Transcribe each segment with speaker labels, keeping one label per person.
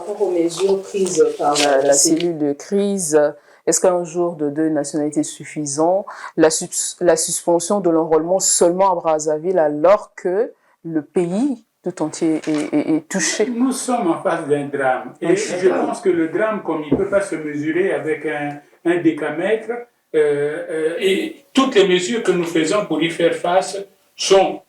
Speaker 1: rapport aux mesures prises par la cellule de crise, est-ce qu'un jour de 2 nationalités est suffisant? La suspension de l'enrôlement seulement à Brazzaville alors que le pays tout entier est touché.
Speaker 2: Nous sommes en face d'un drame. Et je pense que le drame, comme il ne peut pas se mesurer avec un décamètre, et toutes les mesures que nous faisons pour y faire face sont,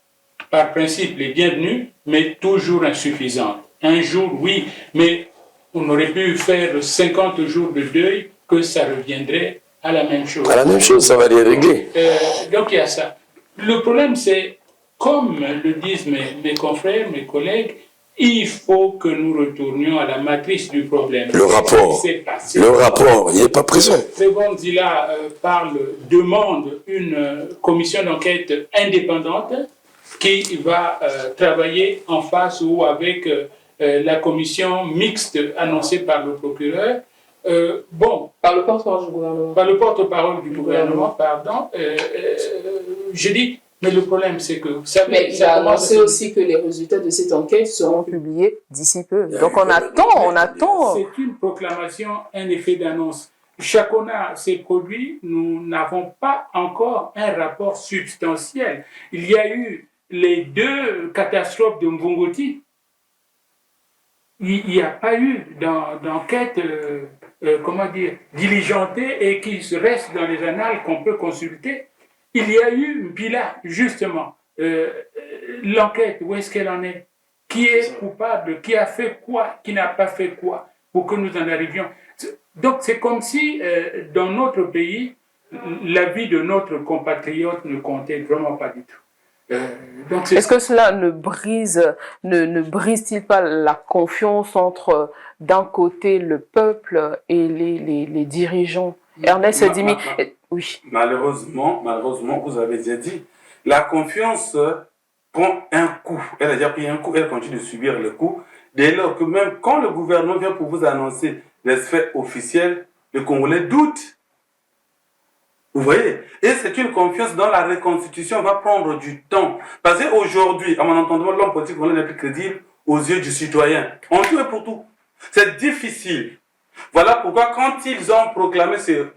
Speaker 2: par principe, les bienvenues, mais toujours insuffisantes. Un jour, oui, mais on aurait pu faire 50 jours de deuil, que ça reviendrait à la même chose.
Speaker 3: À la même chose, ça va les régler.
Speaker 2: Donc il y a ça. Le problème, c'est, comme le disent mes confrères, mes collègues, il faut que nous retournions à la matrice du problème.
Speaker 3: Le rapport, il n'est pas présent.
Speaker 2: Sebonzila demande une commission d'enquête indépendante qui va travailler en face ou avec la commission mixte annoncée par le procureur.
Speaker 1: Par le porte-parole du gouvernement.
Speaker 2: Par le porte-parole du gouvernement, pardon. Je dis, mais le problème, c'est que...
Speaker 1: Mais il a annoncé aussi que les résultats de cette enquête seront publiés d'ici peu. Donc on attend.
Speaker 2: C'est une proclamation, un effet d'annonce. Chacun s'est produit, nous n'avons pas encore un rapport substantiel. Il y a eu les 2 catastrophes de Mvongoti. Il n'y a pas eu d'enquête, diligentée et qui reste dans les annales qu'on peut consulter. Il y a eu Bila, justement. L'enquête, où est-ce qu'elle en est? Qui est coupable? Qui a fait quoi? Qui n'a pas fait quoi? Pour que nous en arrivions. Donc c'est comme si, dans notre pays, la vie de notre compatriote ne comptait vraiment pas du tout.
Speaker 1: Est-ce que cela ne brise-t-il pas la confiance entre, d'un côté, le peuple et les dirigeants? Ernest Dimi, oui.
Speaker 4: Malheureusement, vous avez déjà dit, la confiance prend un coup. Elle a déjà pris un coup, elle continue de subir le coup. Dès lors que même quand le gouvernement vient pour vous annoncer les faits officiels, le Congolais doute. Vous voyez? Et c'est une confiance dans la reconstitution va prendre du temps. Parce qu'aujourd'hui, à mon entendement, l'homme politique n'est plus crédible aux yeux du citoyen. En tout et pour tout. C'est difficile. Voilà pourquoi quand ils ont proclamé ce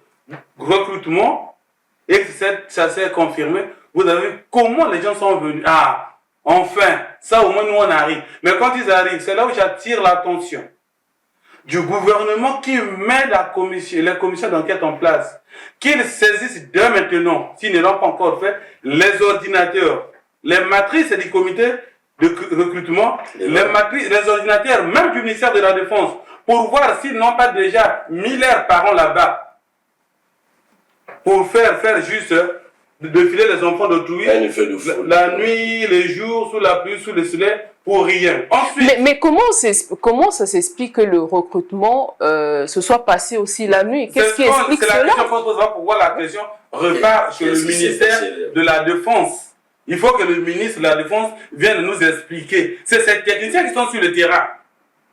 Speaker 4: recrutement et que ça s'est confirmé, vous avez vu comment les gens sont venus. Ah, enfin, ça au moins nous on arrive. Mais quand ils arrivent, c'est là où j'attire l'attention du gouvernement qui met les commissions d'enquête en place, qu'ils saisissent dès maintenant, s'ils ne l'ont pas encore fait, les ordinateurs, les matrices du comité de recrutement, les ordinateurs, même du ministère de la Défense, pour voir s'ils n'ont pas déjà 1000 heures par an là-bas, pour faire juste défiler les enfants d'autrui, la nuit, les jours, sous la pluie, sous le soleil, pour rien. Ensuite,
Speaker 1: mais comment ça s'explique que le recrutement se soit passé aussi la nuit? Qu'est-ce qui explique cela?
Speaker 4: C'est la question qu'on posera pour voir la question repart sur le ministère de la Défense. Il faut que le ministre de la Défense vienne nous expliquer. C'est ces techniciens qui sont sur le terrain.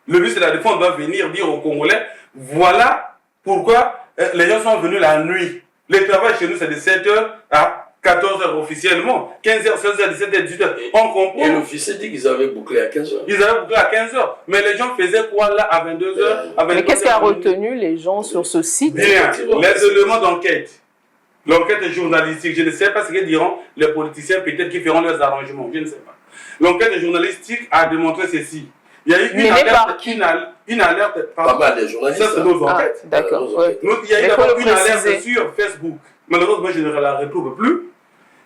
Speaker 4: Le ministre de la Défense doit venir dire aux Congolais, voilà pourquoi les gens sont venus la nuit. Le travail chez nous, c'est de 7h à 14h officiellement. 15h, 16h, 17h, 18h. On comprend.
Speaker 3: Et l'officier dit qu'ils avaient bouclé à 15h.
Speaker 4: Ils avaient bouclé à 15h. Mais les gens faisaient quoi là à 22h?
Speaker 1: Mais qu'est-ce qui a retenu les gens sur ce site?
Speaker 4: Bien, les éléments d'enquête. L'enquête est journalistique. Je ne sais pas ce que diront les politiciens, peut-être qui feront leurs arrangements. Je ne sais pas. L'enquête journalistique a démontré ceci. Il y a eu une alerte.
Speaker 3: Pas mal de journalistes.
Speaker 4: Ça, c'est nos enquêtes.
Speaker 1: D'accord.
Speaker 4: Il y a eu d'abord une alerte sur Facebook. Malheureusement, je ne la retrouve plus.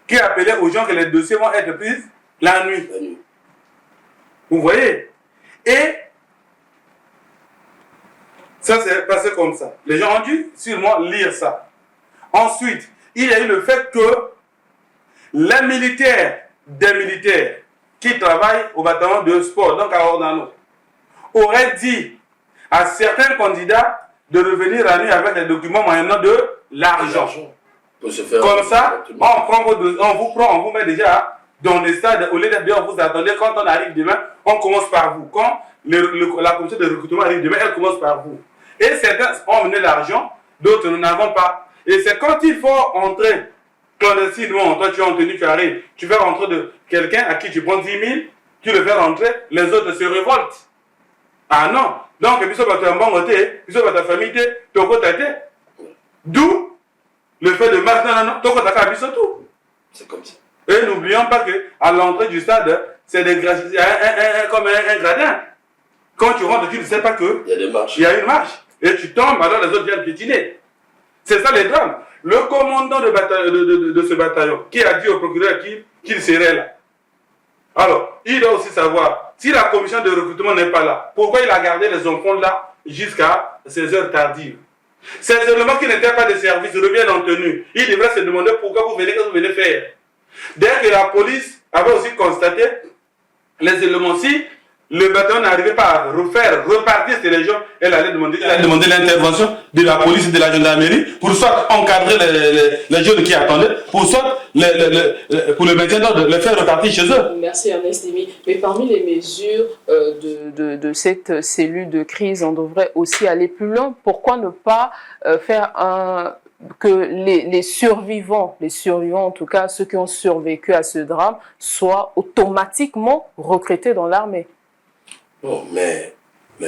Speaker 4: Qui appelait aux gens que les dossiers vont être pris la nuit. Vous voyez? Et ça s'est passé comme ça. Les gens ont dû sûrement lire ça. Ensuite, il y a eu le fait que les militaires, des militaires qui travaillent au bâtiment de sport, donc à Ordano, auraient dit à certains candidats de revenir la nuit avec des documents moyennant de l'argent. Comme ça, on vous prend, on vous met déjà dans les stades, au lieu d'être vous attendez, quand on arrive demain, on commence par vous. Quand la commission de recrutement arrive demain, elle commence par vous. Et certains ont mené l'argent, d'autres nous n'avons pas. Et c'est quand il faut entrer clandestinement, toi tu es en tenue, tu arrives, tu fais rentrer de quelqu'un à qui tu prends 10 000, tu le fais rentrer, les autres se révoltent. Ah non. Donc, biso va te mbongote, biso va ta famille, toko tate. D'où le fait de marcher, non, toko taka biso tout.
Speaker 3: C'est comme ça.
Speaker 4: Et n'oublions pas qu'à l'entrée du stade, c'est comme un gradin. Quand tu rentres, tu ne sais pas que
Speaker 3: il y a des marches.
Speaker 4: Il y a une marche. Et tu tombes, alors les autres viennent piétiner. C'est ça les drames. Le commandant de ce bataillon, qui a dit au procureur qu'il serait là. Alors, il doit aussi savoir, si la commission de recrutement n'est pas là, pourquoi il a gardé les enfants là jusqu'à ces heures tardives? Ces éléments qui n'étaient pas de service reviennent en tenue. Il devrait se demander pourquoi vous venez faire. Dès que la police avait aussi constaté les éléments, si le bataillon n'arrivait pas à repartir ces légions, elle allait demander l'intervention de la police et de la gendarmerie pour soit encadrer les jeunes qui attendaient, pour soit pour le maintien d'ordre, les faire repartir chez eux.
Speaker 1: Merci Ernest Demi. Mais parmi les mesures de cette cellule de crise, on devrait aussi aller plus loin. Pourquoi ne pas faire que les survivants en tout cas, ceux qui ont survécu à ce drame, soient automatiquement recrutés dans l'armée?
Speaker 3: Bon, mais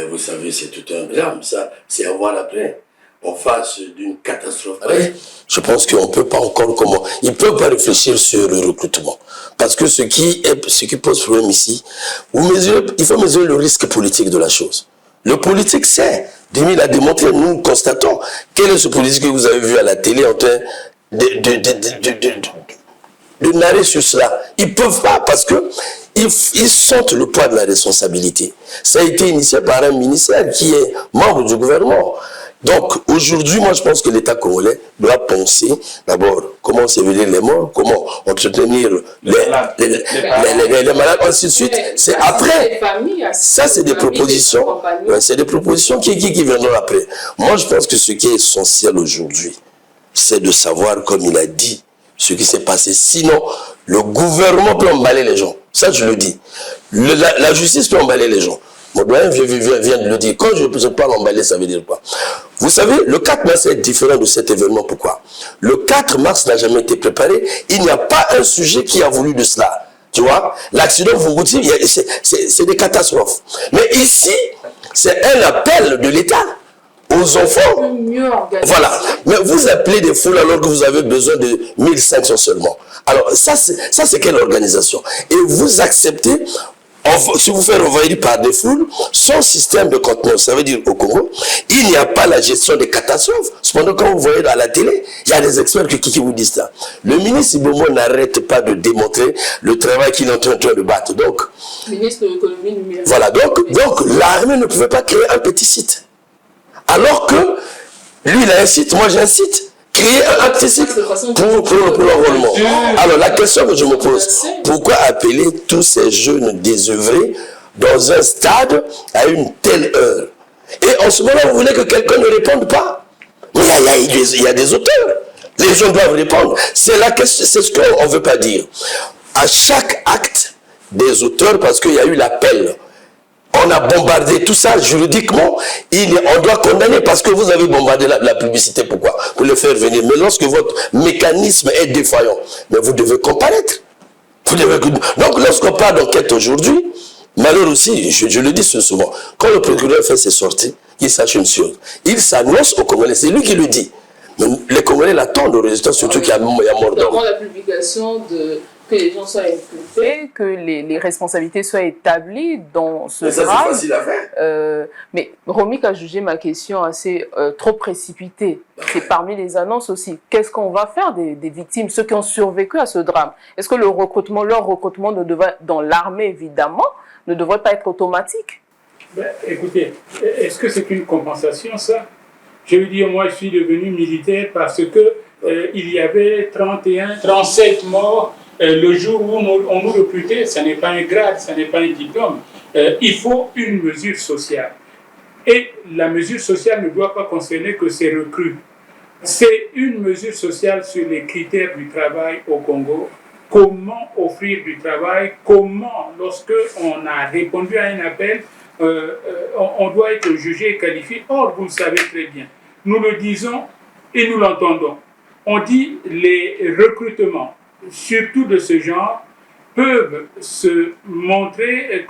Speaker 3: vous savez, c'est tout un drame, ça. C'est à voir après. En face d'une catastrophe. Je pense qu'on ne peut pas encore comment. Ils ne peuvent pas réfléchir sur le recrutement. Parce que ce qui pose problème ici, il faut mesurer le risque politique de la chose. Le politique, c'est. Demi l'a démontré, nous constatons. Quel est ce politique que vous avez vu à la télé en train de narrer sur cela? Ils ne peuvent pas parce que ils sentent le poids de la responsabilité. Ça a été initié par un ministère qui est membre du gouvernement. Donc aujourd'hui, moi je pense que l'État congolais doit penser d'abord comment sévère les morts, comment entretenir les malades, ainsi de suite. C'est après. Ça c'est des propositions. C'est des propositions qui viendront après. Moi je pense que ce qui est essentiel aujourd'hui, c'est de savoir, comme il a dit, ce qui s'est passé. Sinon, le gouvernement peut emballer les gens. Ça, je le dis. La justice peut emballer les gens. Mon doyen vient de le dire. Quand je parle emballer, ça veut dire quoi? Vous savez, le 4 mars est différent de cet événement. Pourquoi? Le 4 mars n'a jamais été préparé. Il n'y a pas un sujet qui a voulu de cela. Tu vois? L'accident, vous dites, c'est des catastrophes. Mais ici, c'est un appel de l'État aux enfants. Voilà. Mais vous appelez des foules alors que vous avez besoin de 1500 seulement. Alors, ça c'est quelle organisation? Et vous acceptez, si vous faites envahir par des foules, son système de contenance, ça veut dire au Congo, il n'y a pas la gestion des catastrophes. Cependant, quand vous voyez à la télé, il y a des experts qui vous disent ça. Le ministre Ibomo n'arrête pas de démontrer le travail qu'il est en train de battre. Donc,
Speaker 1: ministre de l'économie numérique.
Speaker 3: Voilà, donc l'armée ne pouvait pas créer un petit site. Alors que lui, il a un site, moi j'ai un site. Créer un petit site pour l'enrôlement. Alors la question que je me pose, pourquoi appeler tous ces jeunes désœuvrés dans un stade à une telle heure? Et en ce moment, vous voulez que quelqu'un ne réponde pas? Mais il y a des auteurs. Les gens doivent répondre. C'est la question, c'est ce qu'on ne veut pas dire. À chaque acte des auteurs, parce qu'il y a eu l'appel, on a bombardé tout ça juridiquement, on doit condamner parce que vous avez bombardé la publicité. Pourquoi? Pour le faire venir. Mais lorsque votre mécanisme est défaillant, mais vous devez comparaître. Donc lorsqu'on parle d'enquête aujourd'hui, malheureusement aussi, je le dis souvent, quand le procureur fait ses sorties, il sache une chose. Il s'annonce aux Congolais, c'est lui qui le dit. Mais les Congolais l'attendent au résultat, surtout qu'il y a mort d'homme.
Speaker 1: Dans la publication que les gens soient inculpés, que les responsabilités soient établies dans ce drame.
Speaker 3: Ça, c'est facile à faire.
Speaker 1: Mais Romik a jugé ma question assez trop précipitée. C'est parmi les annonces aussi. Qu'est-ce qu'on va faire des victimes, ceux qui ont survécu à ce drame? Est-ce que leur recrutement dans l'armée, évidemment, ne devrait pas être automatique?
Speaker 2: Écoutez, est-ce que c'est une compensation, ça? Je veux dire, moi, je suis devenu militaire parce que il y avait 37 morts le jour où on nous recrutait. Ce n'est pas un grade, ce n'est pas un diplôme. Il faut une mesure sociale. Et la mesure sociale ne doit pas concerner que ces recrues. C'est une mesure sociale sur les critères du travail au Congo. Comment offrir du travail? Comment, lorsque on a répondu à un appel, on doit être jugé et qualifié? Or, vous le savez très bien. Nous le disons et nous l'entendons. On dit les recrutements, surtout de ce genre, peuvent se montrer,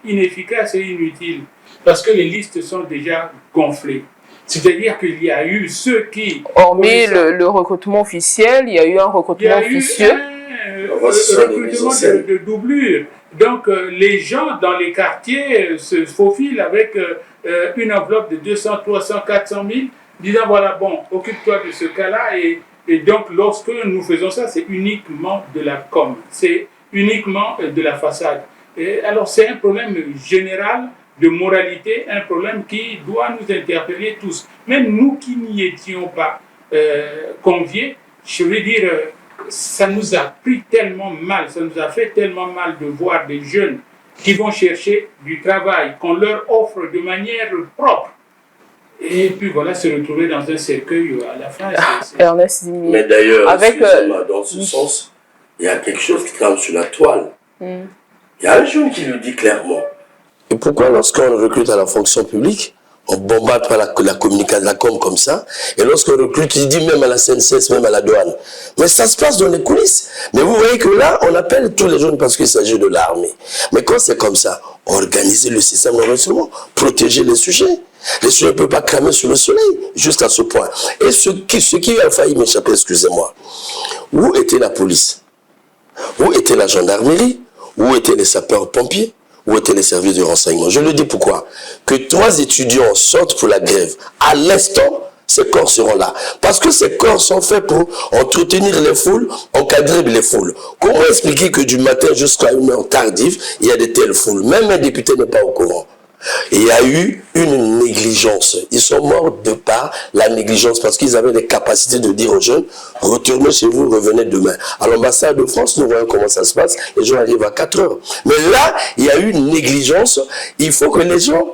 Speaker 2: inefficaces et inutiles. parce que les listes sont déjà gonflées. C'est-à-dire qu'il y a eu ceux qui...
Speaker 1: Hormis le recrutement officiel, il y a eu un recrutement officieux.
Speaker 2: Il y a eu un recrutement de doublure. Donc, les gens dans les quartiers se faufilent avec une enveloppe de 200, 300, 400 000, disant, voilà, bon, occupe-toi de ce cas-là. Et donc, lorsque nous faisons ça, c'est uniquement de la com. C'est uniquement de la façade. Et alors, c'est un problème général de moralité, un problème qui doit nous interpeller tous. Même nous qui n'y étions pas conviés, je veux dire, ça nous a pris tellement mal, ça nous a fait tellement mal de voir des jeunes qui vont chercher du travail, qu'on leur offre de manière propre. Et puis voilà, se retrouver dans un cercueil à la fin.
Speaker 1: Ernest Dimier.
Speaker 3: Mais d'ailleurs, dans ce sens, il y a quelque chose qui trame sur la toile. Il y a un jeune qui le dit clairement. Et pourquoi lorsqu'on recrute à la fonction publique, on bombarde pas la communication, la com comme ça, et lorsqu'on recrute, il dit même à la CNCS, même à la douane. Mais ça se passe dans les coulisses. Mais vous voyez que là, on appelle tous les jeunes parce qu'il s'agit de l'armée. Mais quand c'est comme ça, organiser le système de renseignement, protéger les sujets. Les sujets ne peuvent pas cramer sur le soleil, jusqu'à ce point. Et ce qui a failli m'échapper, excusez-moi, où était la police? Où était la gendarmerie? Où étaient les sapeurs-pompiers? Où étaient les services de renseignement? Je le dis pourquoi? Que 3 étudiants sortent pour la grève. À l'instant, ces corps seront là. Parce que ces corps sont faits pour entretenir les foules, encadrer les foules. Comment expliquer que du matin jusqu'à une heure tardive, il y a de telles foules? Même un député n'est pas au courant. Il y a eu une négligence. Ils sont morts de par la négligence parce qu'ils avaient les capacités de dire aux jeunes, retournez chez vous, revenez demain. À l'ambassade de France, nous voyons comment ça se passe. Les gens arrivent à 4 heures. Mais là, il y a eu une négligence. Il faut que les gens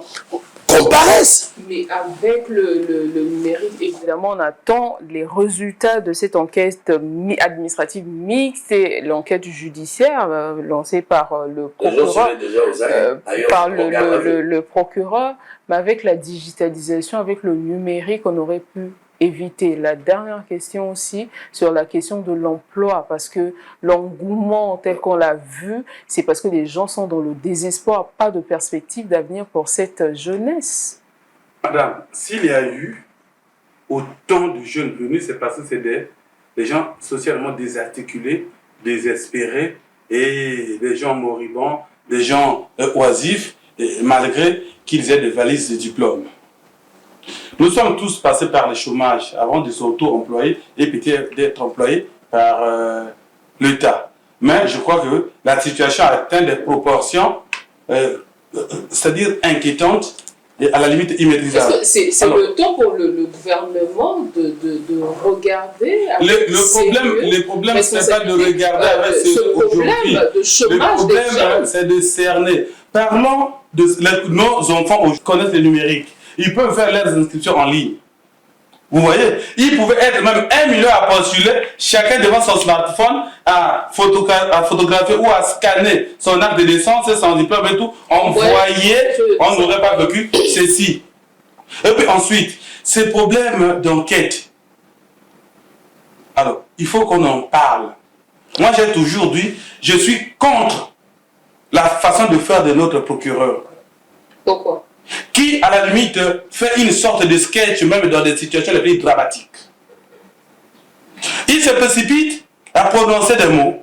Speaker 3: comparaissent.
Speaker 1: Mais avec le numérique, évidemment, on attend les résultats de cette enquête administrative mixte et l'enquête judiciaire lancée par le procureur. Le procureur, mais avec la digitalisation, avec le numérique, on aurait pu éviter. La dernière question aussi sur la question de l'emploi, parce que l'engouement tel qu'on l'a vu, c'est parce que les gens sont dans le désespoir, pas de perspective d'avenir pour cette jeunesse.
Speaker 4: Madame, s'il y a eu autant de jeunes venus, c'est parce que c'est des gens socialement désarticulés, désespérés, et des gens moribonds, des gens oisifs, malgré qu'ils aient des valises de diplômes. Nous sommes tous passés par le chômage avant de s'auto-employer et peut-être d'être employés par l'État. Mais je crois que la situation a atteint des proportions, c'est-à-dire inquiétantes et à la limite immaîtrisables.
Speaker 1: C'est le temps pour le gouvernement de regarder
Speaker 4: le problème, ce n'est pas de regarder avec ce aujourd'hui. Le problème, c'est de cerner. Parlons de nos enfants qui connaissent le numérique. Ils peuvent faire leurs inscriptions en ligne. Vous voyez, ils pouvaient être même 1 million à postuler, chacun devant son smartphone, à photographier ou à scanner son acte de naissance, son diplôme et tout. On voyait, on n'aurait pas vécu ceci. Et puis ensuite, ces problèmes d'enquête. Alors, il faut qu'on en parle. Moi, j'ai toujours dit, je suis contre la façon de faire de notre procureur.
Speaker 1: Pourquoi?
Speaker 4: Qui, à la limite, fait une sorte de sketch, même dans des situations les plus dramatiques. Il se précipite à prononcer des mots.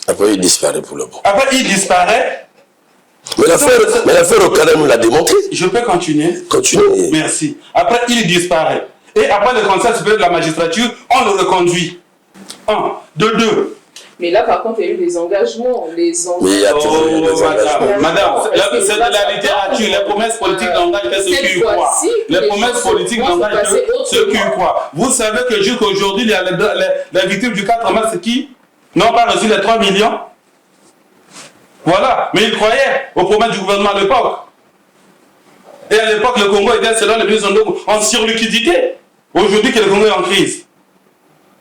Speaker 3: Après, il disparaît pour le bon.
Speaker 4: Après, il disparaît.
Speaker 3: Mais l'affaire au Canada nous l'a démontré.
Speaker 4: Je peux continuer?
Speaker 3: Continuez.
Speaker 4: Merci. Après, il disparaît. Et après le Conseil supérieur de la magistrature, on le reconduit. 1. De 2.
Speaker 1: Mais là, par contre, il y a eu des engagements.
Speaker 3: Mais il y a toujours eu des engagements.
Speaker 4: Madame, c'est de la littérature. Les promesses politiques n'engagent que ceux qui y croient. Les promesses politiques n'engagent que ceux qui y croient. Vous savez que jusqu'à aujourd'hui, il y a les victimes du 4 mars qui n'ont pas reçu les 3 millions. Voilà. Mais ils croyaient aux promesses du gouvernement à l'époque. Et à l'époque, le Congo était, selon les ministres, en surliquidité. Aujourd'hui, que le Congo est en crise.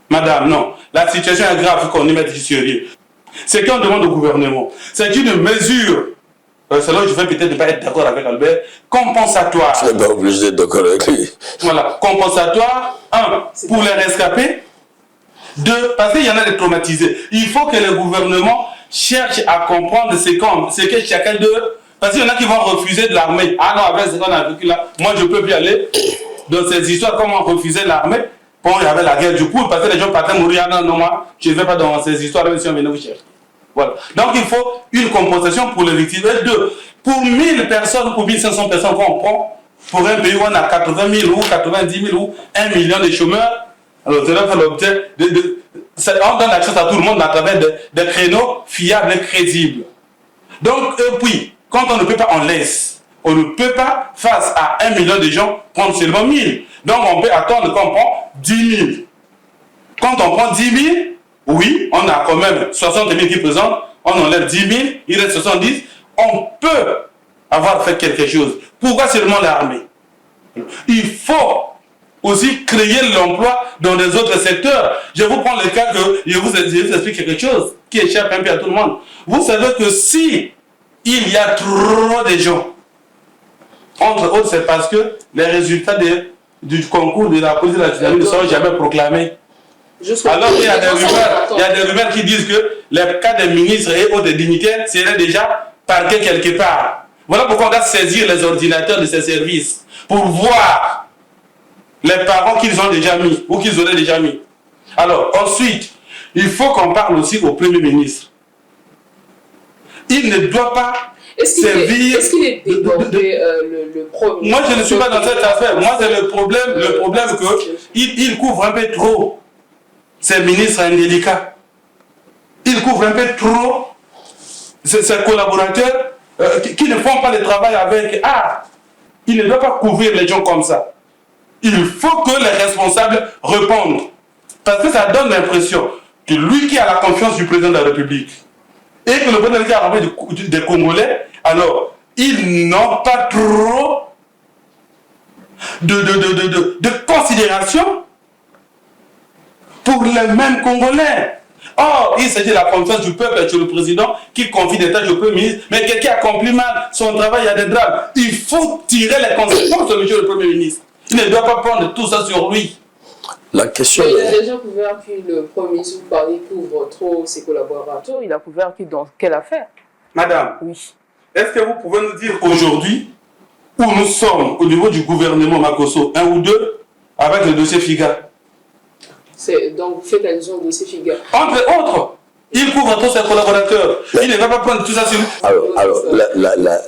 Speaker 4: Madame, non. La situation est grave, il faut qu'on y mette du sérieux. Ce qu'on demande au gouvernement, c'est une mesure, selon je vais peut-être ne pas être d'accord avec Albert, compensatoire.
Speaker 3: Je n'ai pas obligé d'être d'accord avec lui.
Speaker 4: Voilà, compensatoire, 1, pour les rescapés, 2, parce qu'il y en a des traumatisés. Il faut que le gouvernement cherche à comprendre ce que chacun d'eux Parce qu'il y en a qui vont refuser de l'armée. Ah non, avec ce qu'on a vécu là, moi je ne peux plus aller dans ces histoires. Comment refuser l'armée? Bon, il y avait la guerre du coup, parce que les gens partaient mourir. Ah non, non, moi, je ne vais pas dans ces histoires, même si on venait vous chercher. Voilà. Donc il faut une compensation pour les victimes. Et deux, pour 1000 personnes, pour 1500 personnes qu'on prend, pour un pays où on a 80 000 ou 90 000 ou 1 million de chômeurs, alors c'est là qu'on l'objet on donne la chance à tout le monde à travers des créneaux fiables et crédibles. Donc, puis, quand on ne peut pas, on laisse. On ne peut pas, face à 1 million de gens, prendre seulement 1000. Donc, on peut attendre qu'on prend 10 000. Quand on prend 10 000, oui, on a quand même 60 000 qui présentent, on enlève 10 000, il reste 70, on peut avoir fait quelque chose. Pourquoi seulement l'armée? Il faut aussi créer l'emploi dans les autres secteurs. Je vous prends le cas que je vous explique quelque chose qui échappe un peu à tout le monde. Vous savez que si il y a trop de gens, entre autres, c'est parce que les résultats du concours de la police de la gendarmerie ne sont jamais proclamés. Alors il y a des rumeurs qui disent que les cas des ministres et autres dignitaires seraient déjà parqués quelque part. Voilà pourquoi on doit saisir les ordinateurs de ces services pour voir les parents qu'ils ont déjà mis ou qu'ils auraient déjà mis. Alors ensuite, il faut qu'on parle aussi au Premier ministre. Il ne doit pas servir...
Speaker 1: Est-ce qu'il est débordé le Premier?
Speaker 4: Moi, je ne suis pas dans cette affaire. Moi, c'est le problème qu'il couvre un peu trop ces ministres indélicats. Il couvre un peu trop ces collaborateurs qui ne font pas le travail avec art. Il ne doit pas couvrir les gens comme ça. Il faut que les responsables répondent. Parce que ça donne l'impression que lui qui a la confiance du président de la République et que le président qui a envoyé des Congolais, alors, ils n'ont pas trop de considération pour les mêmes Congolais. Or, il s'agit de la confiance du peuple sur le président qui confie des tâches au Premier ministre. Mais quelqu'un accomplit mal son travail, il y a des drames. Il faut tirer les conséquences de monsieur le Premier ministre. Il ne doit pas prendre tout ça sur lui.
Speaker 3: La question
Speaker 1: il a déjà couvert que le Premier ministre couvre trop ses collaborateurs. Il a couvert qui dans quelle affaire?
Speaker 4: Madame,
Speaker 1: oui.
Speaker 4: Est-ce que vous pouvez nous dire aujourd'hui où nous sommes au niveau du gouvernement Makosso, 1 ou 2, avec le dossier FIGA?
Speaker 1: Donc vous faites allusion au dossier FIGA.
Speaker 4: Entre autres, il couvre tous ses collaborateurs. Il ne va pas prendre tout ça sur lui.
Speaker 3: Alors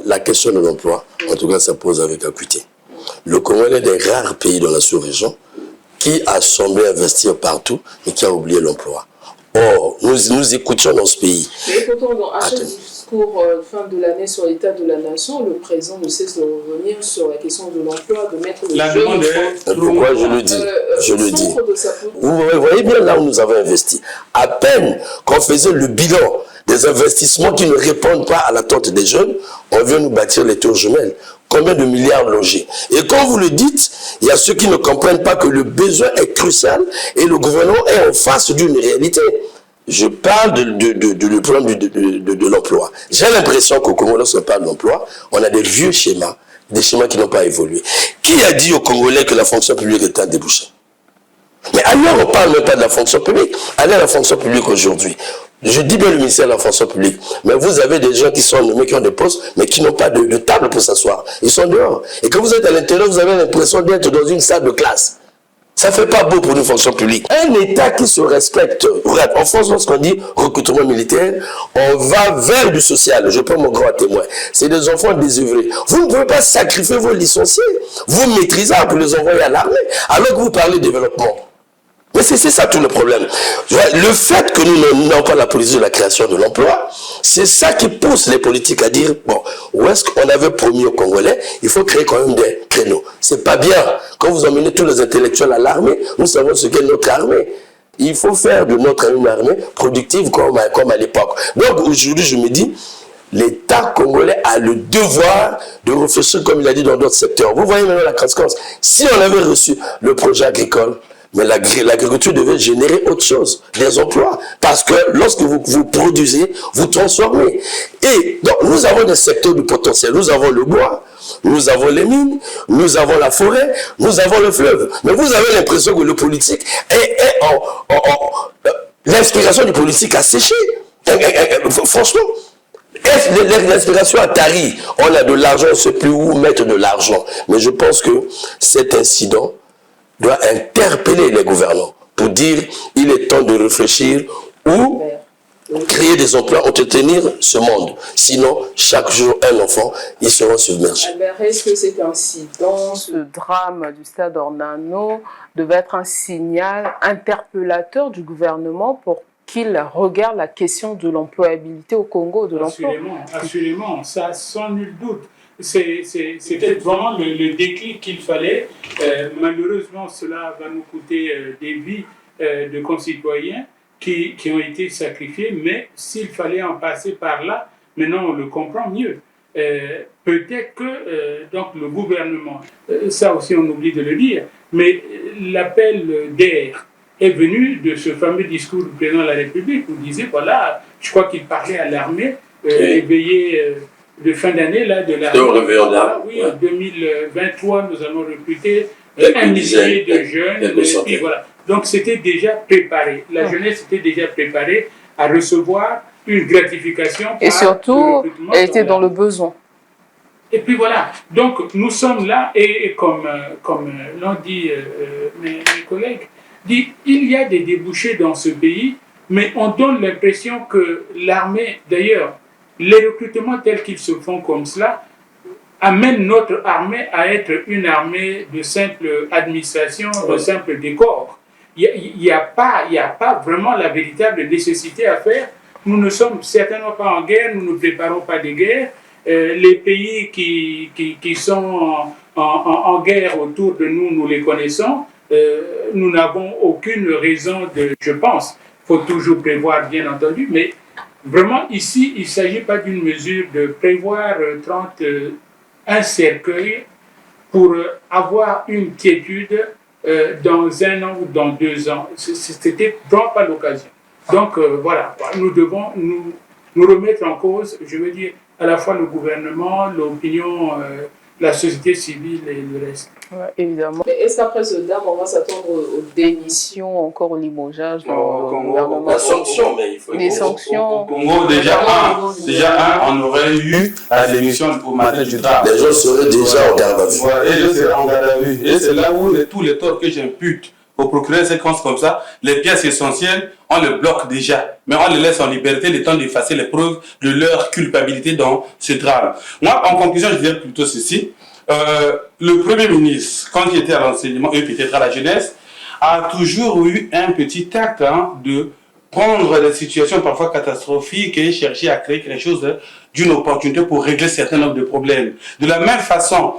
Speaker 3: la question de l'emploi, en tout cas, ça pose avec acuité. Le Congo est des rares pays dans la sous-région qui a semblé investir partout et qui a oublié l'emploi. Or, nous écoutions dans ce pays.
Speaker 1: Mais pourtant, à chaque discours fin de l'année sur l'état de la nation, le président ne cesse de revenir sur la question de l'emploi, de mettre le jeune...
Speaker 3: Pourquoi je le dis? Je le dis. Vous voyez bien là où nous avons investi. À peine qu'on faisait le bilan des investissements qui ne répondent pas à l'attente des jeunes, on vient nous bâtir les tours jumelles. Combien de milliards logés? Et quand vous le dites, il y a ceux qui ne comprennent pas que le besoin est crucial et le gouvernement est en face d'une réalité. Je parle de problème de l'emploi. J'ai l'impression qu'au Congo, lorsqu'on parle d'emploi, on a des vieux schémas, des schémas qui n'ont pas évolué. Qui a dit aux Congolais que la fonction publique est un débouché? Mais ailleurs, on ne parle même pas de la fonction publique. Allez à la fonction publique aujourd'hui. Je dis bien le ministère de la fonction publique, mais vous avez des gens qui sont nommés, qui ont des postes, mais qui n'ont pas de table pour s'asseoir. Ils sont dehors. Et quand vous êtes à l'intérieur, vous avez l'impression d'être dans une salle de classe. Ça ne fait pas beau pour une fonction publique. Un État qui se respecte, en France, lorsqu'on dit recrutement militaire, on va vers du social. Je prends mon grand témoin. C'est des enfants désœuvrés. Vous ne pouvez pas sacrifier vos licenciés, vos maîtrisards pour les envoyer à l'armée, alors que vous parlez de développement. Mais c'est ça tout le problème. Le fait que nous n'avons pas la politique de la création de l'emploi, c'est ça qui pousse les politiques à dire, bon, où est-ce qu'on avait promis aux Congolais, il faut créer quand même des créneaux. C'est pas bien. Quand vous emmenez tous les intellectuels à l'armée, nous savons ce qu'est notre armée. Il faut faire de notre armée productive comme à l'époque. Donc aujourd'hui, je me dis, l'État congolais a le devoir de réfléchir, comme il a dit dans d'autres secteurs. Vous voyez maintenant la conséquence. Si on avait reçu le projet agricole, mais l'agriculture devait générer autre chose, des emplois. Parce que lorsque vous produisez, vous transformez. Et donc, nous avons des secteurs du potentiel. Nous avons le bois, nous avons les mines, nous avons la forêt, nous avons le fleuve. Mais vous avez l'impression que le politique l'inspiration du politique a séché. Franchement, L'inspiration a tari. On a de l'argent, on ne sait plus où mettre de l'argent. Mais je pense que cet incident doit interpeller les gouvernants pour dire il est temps de réfléchir ou créer des emplois, entretenir ce monde. Sinon, chaque jour, un enfant, ils seront submergés.
Speaker 1: Est-ce que cet incident, ce drame du stade Ornano, devait être un signal interpellateur du gouvernement pour qu'il regarde la question de l'employabilité au Congo, de l'emploi?
Speaker 2: Assurément, ça sans nul doute. C'est peut-être vraiment le déclic qu'il fallait. Malheureusement, cela va nous coûter des vies de concitoyens qui ont été sacrifiés, mais s'il fallait en passer par là, maintenant on le comprend mieux. Peut-être que donc le gouvernement, ça aussi on oublie de le dire, mais l'appel d'air est venu de ce fameux discours du président de la République où il disait, voilà, je crois qu'il parlait à l'armée, éveillée de fin d'année, là, de l'armée. Oui, en 2023, nous allons recruter 1 millier de jeunes. Et puis voilà. Donc c'était déjà préparé. La jeunesse était déjà préparée à recevoir une gratification.
Speaker 1: Et surtout, elle était dans le besoin.
Speaker 2: Et puis voilà. Donc nous sommes là et comme l'ont dit mes collègues, il y a des débouchés dans ce pays, mais on donne l'impression que l'armée, d'ailleurs, les recrutements tels qu'ils se font comme cela, amènent notre armée à être une armée de simple administration, de simple décor. Il n'y a pas vraiment la véritable nécessité à faire. Nous ne sommes certainement pas en guerre, nous ne préparons pas de guerre. Les pays qui sont en guerre autour de nous, nous les connaissons. Nous n'avons aucune raison de, je pense, il faut toujours prévoir bien entendu, mais vraiment ici, il ne s'agit pas d'une mesure de prévoir un cercueil pour avoir une quiétude dans 1 an ou dans 2 ans. C'était vraiment pas l'occasion. Donc voilà, nous devons nous remettre en cause, je veux dire, à la fois le gouvernement, l'opinion, la société civile et le reste.
Speaker 1: Ouais, évidemment. Mais est-ce qu'après ce drame, on va s'attendre aux démissions, encore au limogeage dans le gouvernement?
Speaker 3: La sanction, mais il faut
Speaker 1: des sanctions.
Speaker 4: Au Congo, déjà on aurait eu la démission au matin du drame.
Speaker 3: Les gens seraient déjà en garde à vue.
Speaker 4: Et je serais en garde à vue. Et c'est là où tous les torts que j'impute au procureur séquence comme ça, les pièces essentielles, on les bloque déjà. Mais on les laisse en liberté, le temps d'effacer les preuves de leur culpabilité dans ce drame. Moi, en conclusion, je dirais plutôt ceci. Le Premier ministre, quand il était à l'enseignement et peut-être à la jeunesse, a toujours eu un petit tact de prendre des situations parfois catastrophiques et chercher à créer quelque chose d'une opportunité pour régler certains nombre de problèmes. De la même façon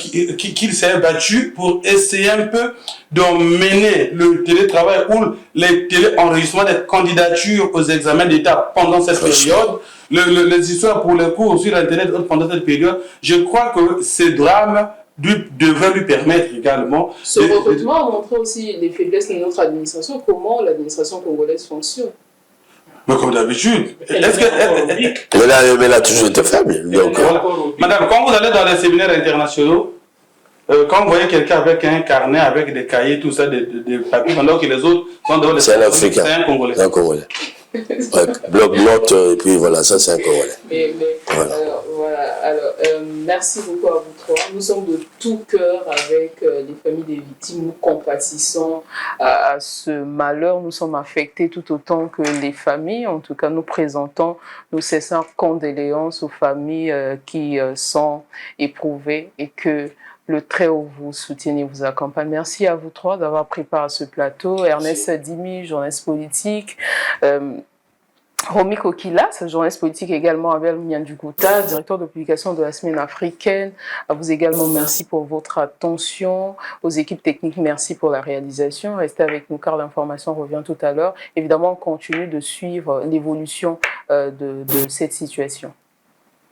Speaker 4: qu'il s'est battu pour essayer un peu d'emmener le télétravail ou les téléenregistrements des candidatures aux examens d'État pendant cette période, les histoires pour les cours sur Internet pendant cette période, je crois que ces drames devraient lui permettre également...
Speaker 1: Ce recrutement a montré aussi les faiblesses de notre administration, comment l'administration congolaise fonctionne.
Speaker 4: Mais comme d'habitude,
Speaker 3: mais elle a toujours été faible.
Speaker 4: Madame, quand vous allez dans les séminaires internationaux, quand vous voyez quelqu'un avec un carnet, avec des cahiers, tout ça, des papiers, pendant que les autres sont dans les...
Speaker 3: C'est un Africain.
Speaker 4: C'est un Congolais.
Speaker 3: C'est un Congolais. Ouais, bloc-notes, et puis voilà, ça c'est un Congolais.
Speaker 1: Voilà. Alors, merci beaucoup à vous trois. Nous sommes de tout cœur avec les familles des victimes. Nous compatissons à ce malheur. Nous sommes affectés tout autant que les familles. En tout cas, nous présentons nos sincères condoléances aux familles qui sont éprouvées et que le Très-Haut vous soutienne et vous accompagne. Merci à vous trois d'avoir pris part à ce plateau. Ernest Dimi, journaliste politique. Romy Kokila, journaliste politique également, Abel Miandukouta, directeur de publication de la Semaine africaine. À vous également, merci pour votre attention. Aux équipes techniques, merci pour la réalisation. Restez avec nous car l'information revient tout à l'heure. Évidemment, on continue de suivre l'évolution de cette situation.